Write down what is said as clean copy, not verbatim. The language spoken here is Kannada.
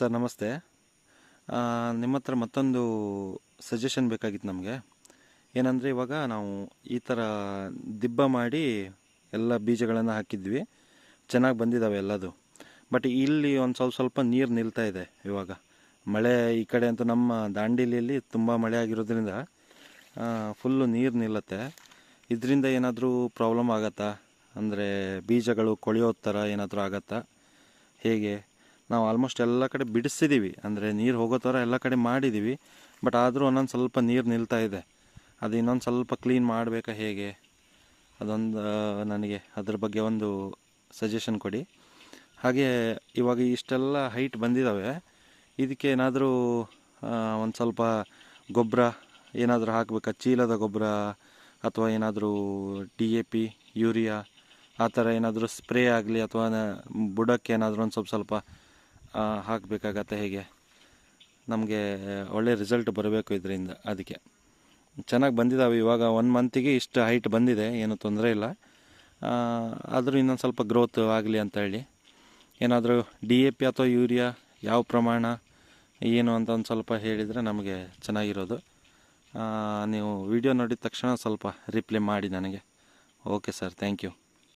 ಸರ್ ನಮಸ್ತೆ. ನಿಮ್ಮ ಹತ್ರ ಮತ್ತೊಂದು ಸಜೆಷನ್ ಬೇಕಾಗಿತ್ತು ನಮಗೆ. ಏನಂದರೆ ಇವಾಗ ನಾವು ಈ ಥರ ದಿಬ್ಬ ಮಾಡಿ ಎಲ್ಲ ಬೀಜಗಳನ್ನು ಹಾಕಿದ್ವಿ, ಚೆನ್ನಾಗಿ ಬಂದಿದ್ದಾವೆ ಎಲ್ಲದು. ಬಟ್ ಇಲ್ಲಿ ಒಂದು ಸ್ವಲ್ಪ ನೀರು ನಿಲ್ತಾ ಇದೆ. ಇವಾಗ ಮಳೆ ಈ ಕಡೆ ಅಂತೂ ನಮ್ಮ ದಾಂಡೇಲಿಯಲ್ಲಿ ತುಂಬ ಮಳೆ ಆಗಿರೋದ್ರಿಂದ ಫುಲ್ಲು ನೀರು ನಿಲ್ಲುತ್ತೆ. ಇದರಿಂದ ಏನಾದರೂ ಪ್ರಾಬ್ಲಮ್ ಆಗತ್ತಾ? ಅಂದರೆ ಬೀಜಗಳು ಕೊಳೆಯೋ ಥರ ಏನಾದರೂ ಆಗತ್ತಾ, ಹೇಗೆ? ನಾವು ಆಲ್ಮೋಸ್ಟ್ ಎಲ್ಲ ಕಡೆ ಬಿಡಿಸಿದ್ದೀವಿ, ಅಂದರೆ ನೀರು ಹೋಗೋ ಥರ ಎಲ್ಲ ಕಡೆ ಮಾಡಿದ್ದೀವಿ. ಬಟ್ ಆದರೂ ಒಂದೊಂದು ಸ್ವಲ್ಪ ನೀರು ನಿಲ್ತಾ ಇದೆ. ಅದು ಇನ್ನೊಂದು ಸ್ವಲ್ಪ ಕ್ಲೀನ್ ಮಾಡಬೇಕಾ, ಹೇಗೆ? ಅದೊಂದು ನನಗೆ ಅದ್ರ ಬಗ್ಗೆ ಒಂದು ಸಜೆಷನ್ ಕೊಡಿ. ಹಾಗೆ ಇವಾಗ ಇಷ್ಟೆಲ್ಲ ಹೈಟ್ ಬಂದಿದ್ದಾವೆ, ಇದಕ್ಕೆ ಏನಾದರೂ ಒಂದು ಸ್ವಲ್ಪ ಗೊಬ್ಬರ ಏನಾದರೂ ಹಾಕಬೇಕಾ? ಚೀಲದ ಗೊಬ್ಬರ ಅಥವಾ ಏನಾದರೂ DAP, ಯೂರಿಯಾ ಆ ಥರ ಏನಾದರೂ ಸ್ಪ್ರೇ ಆಗಲಿ, ಅಥವಾ ಬುಡಕ್ಕೆ ಏನಾದರೂ ಒಂದು ಸ್ವಲ್ಪ ಹಾಕಬೇಕಾಗತ್ತೆ, ಹೇಗೆ? ನಮಗೆ ಒಳ್ಳೆ ರಿಸಲ್ಟ್ ಬರಬೇಕು ಇದರಿಂದ. ಅದಕ್ಕೆ ಚೆನ್ನಾಗಿ ಬಂದಿದ್ದಾವೆ. ಇವಾಗ 1 ಮಂತಿಗೆ ಇಷ್ಟು ಹೈಟ್ ಬಂದಿದೆ, ಏನು ತೊಂದರೆ ಇಲ್ಲ. ಆದರೂ ಇನ್ನೊಂದು ಸ್ವಲ್ಪ ಗ್ರೋತ್ ಆಗಲಿ ಅಂತ ಹೇಳಿ ಏನಾದರೂ DAP ಅಥವಾ ಯೂರಿಯಾ ಯಾವ ಪ್ರಮಾಣ ಏನು ಅಂತ ಒಂದು ಸ್ವಲ್ಪ ಹೇಳಿದರೆ ನಮಗೆ ಚೆನ್ನಾಗಿರೋದು. ನೀವು ವಿಡಿಯೋ ನೋಡಿದ ತಕ್ಷಣ ಸ್ವಲ್ಪ ರಿಪ್ಲೈ ಮಾಡಿ ನನಗೆ. Okay sir, thank you.